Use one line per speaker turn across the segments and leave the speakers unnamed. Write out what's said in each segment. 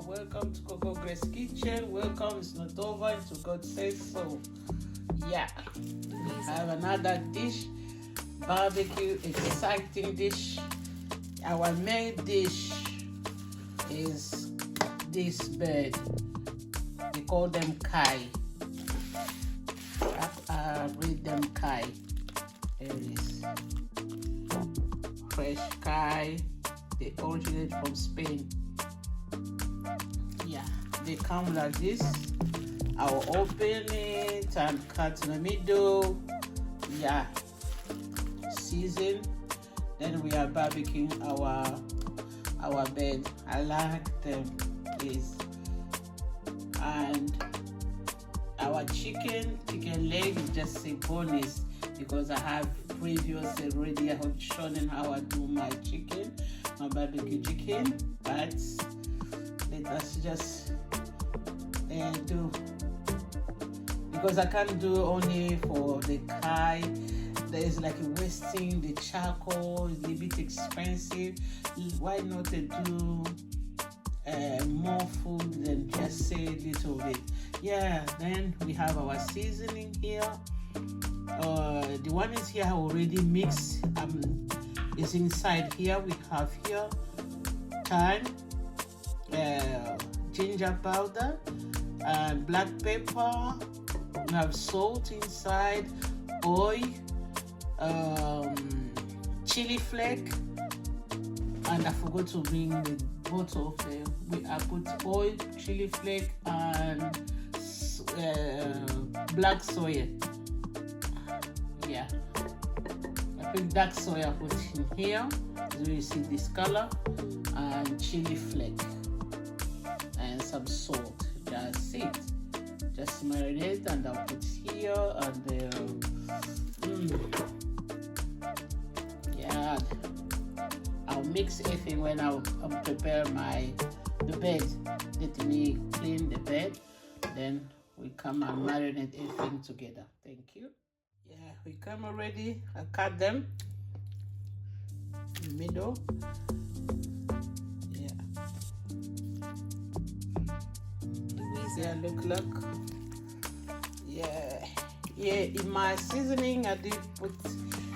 welcome to Coco Grace Kitchen. Welcome, it's not over until God says so. Yeah, I have another dish, barbecue, exciting dish. Our main dish is this bird. We call them kai. I read them kai. There it is. Fresh kai. They originate from Spain. Yeah, they come like this. I'll open it and cut in the middle. Yeah, season. Then we are barbecuing our bird. I like them, please. And our chicken leg is just a bonus because I have previously already shown how I do my chicken, my barbecue chicken. But let us just do, because I can't do only for the kai. There's like wasting the charcoal, it's a bit expensive. Why not do more food than just say a little bit? Yeah, then we have our seasoning here. The one is here already mixed. Is inside here. We have here thyme, ginger powder, and black pepper. We have salt inside, oil, chili flake, and I forgot to bring the bottle of them. I put oil, chili flake, and black soya. Yeah, I put dark soya put in here. So you see this color, and chili flake, and some salt. That's it. Just marinate, and I'll put here, and yeah, I'll mix everything when I'll prepare the bed. Let me clean the bed, then we come and marinate everything together. Thank you. Yeah, we come already. I cut them in the middle. Yeah, look. Yeah. In my seasoning, I did put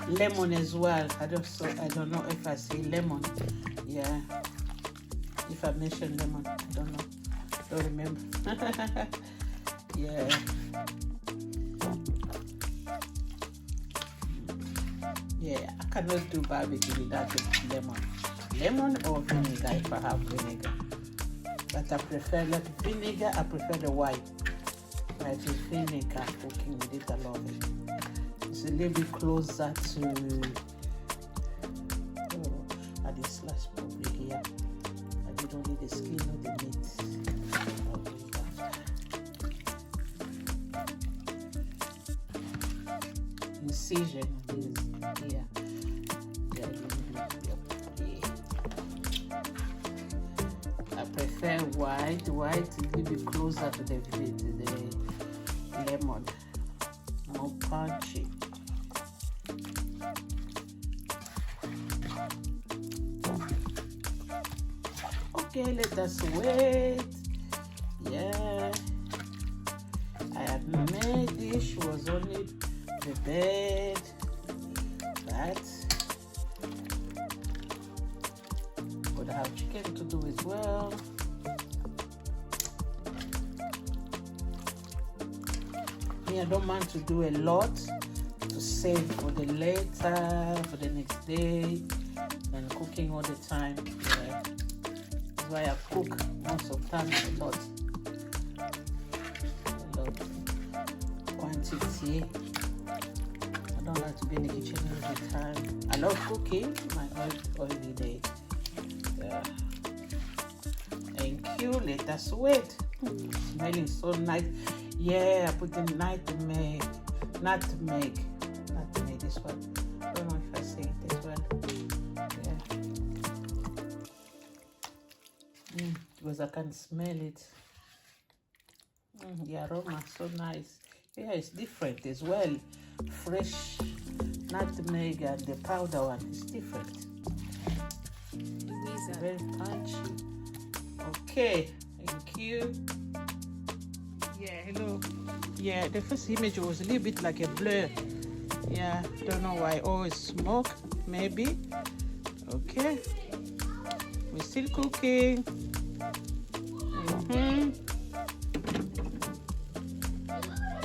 lemon as well. I don't know if I say lemon. Yeah. If I mention lemon, I don't know. Don't remember. Yeah. Yeah, I cannot do barbecue without lemon or vinegar if I have vinegar. But I prefer like vinegar. I prefer the white. But with vinegar, cooking with it, I love it. It's a little bit closer to. At the slash probably here. I did only the skin of the meat. Incision is here. I prefer white. White is a little bit closer to the lemon, more punchy. Okay, let us wait. Yeah, I had made this was only the bed, but could have chicken to do as well. I don't mind to do a lot to save for the later, for the next day, and cooking all the time. Yeah. That's why I cook most of the time a lot quantity. I don't like to be in the kitchen all the time. I love cooking my every day. Yeah. Thank you. Let us wait. Smelling so nice. Yeah, I put in nutmeg, this one. I don't know if I say it as well. Yeah. Because I can smell it. The aroma is so nice. Yeah, it's different as well. Fresh nutmeg and the powder one is different. Very punchy. Okay, you. Yeah, hello. Yeah, the first image was a little bit like a blur. Yeah, don't know why. Oh, it's smoke, maybe. Okay. We're still cooking.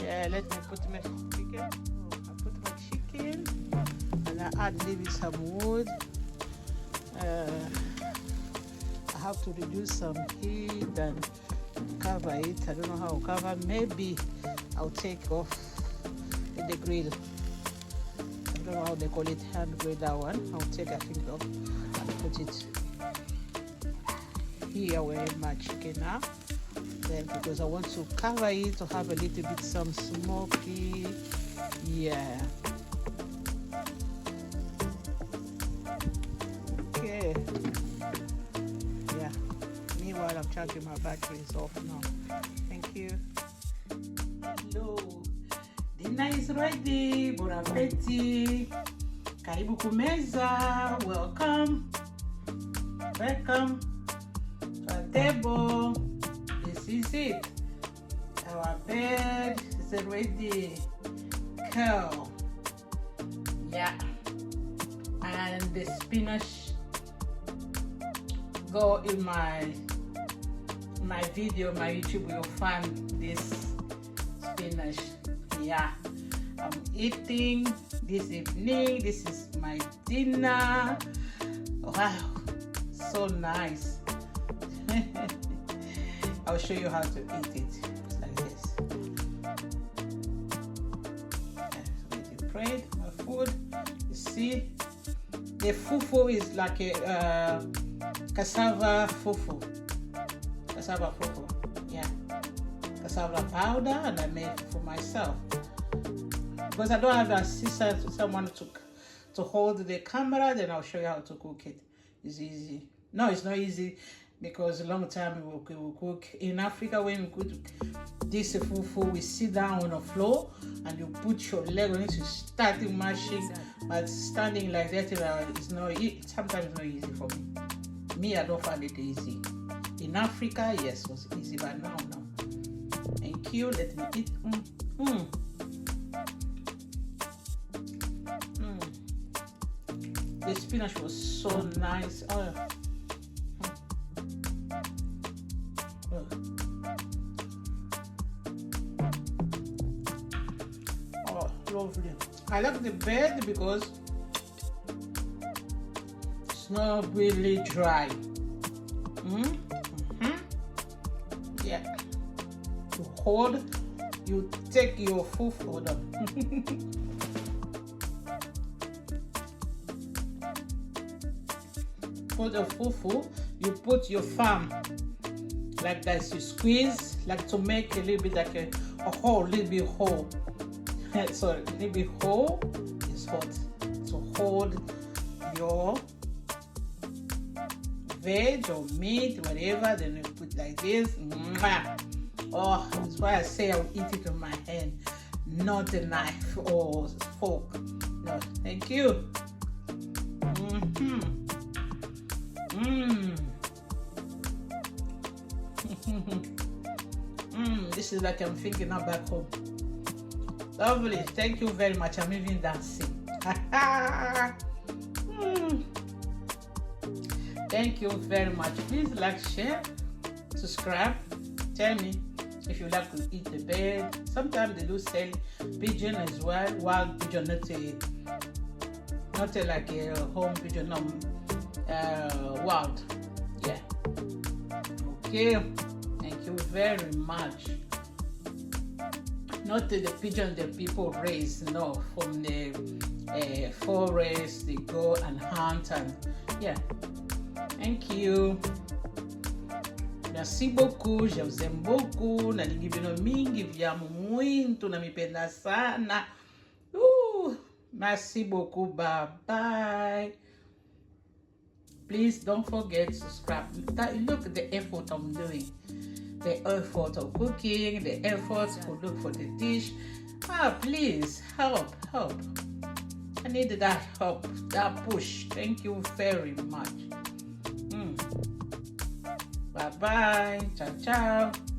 Yeah, let me put my chicken. I put my chicken and I add maybe some wood. I have to reduce some heat and cover it. I don't know how to cover. Maybe I'll take off the grill. I don't know how they call it, hand grill, that one. I'll take a thing off and put it here where my chicken are. Then because I want to cover it to have a little bit some smoky. Yeah. Okay. Yeah. Meanwhile, I'm charging my batteries off now. Thank you. Hello. Dinner is ready. Bon appetit. Karibu kumeza. Welcome. Welcome to our table. This is it. Our bed is ready. Cow. Yeah. And the spinach go in my video, my YouTube. You'll find this spinach. Yeah. I'm eating this evening. This is my dinner. Wow, so nice. I'll show you how to eat it. It's like this. With bread, my food. You see, the fufu is like a cassava fufu. Cassava fufu, yeah. Cassava powder, and I made for myself because I don't have an assistant, someone to hold the camera. Then I'll show you how to cook it. It's easy. No, it's not easy because a long time we will cook in Africa. When we cook this fufu, we sit down on the floor and you put your leg on it, you start mashing. But standing like that is not. Sometimes it's not easy for me. Me, I don't find it easy. In Africa, yes, it was easy, but now, no. Thank you. Let me eat. The spinach was so nice. Oh. Oh, lovely. I like the bed because it's not really dry. Yeah. To hold, you take your fufu. Hold on. For the fufu, you put your thumb like that. You squeeze like to make a little bit like a hole, little bit hole. Sorry, a little bit hole is hot to hold your veg or meat, whatever. Then you put like this. Oh, that's why I say I'll eat it with my hand, not a knife or fork. No, thank you. This is like I'm thinking now back home. Lovely. Thank you very much. I'm even dancing. Thank you very much. Please like, share, subscribe. Tell me if you like to eat the bed. Sometimes they do sell pigeon as well. Wild pigeon, not like a home pigeon. No, wild. Yeah. Okay. Thank you very much. Not the pigeon that people raise, no, from the forest they go and hunt and yeah. Thank you. Merci beaucoup, je vous aime beaucoup. Nalingi bino mingi vya muito na mipenda sana. Merci beaucoup. Bye bye. Please don't forget to subscribe. Look at the effort I'm doing. The effort of cooking, the effort to look for the dish. Please help. I need that help, that push. Thank you very much. Bye Bye. Ciao, ciao.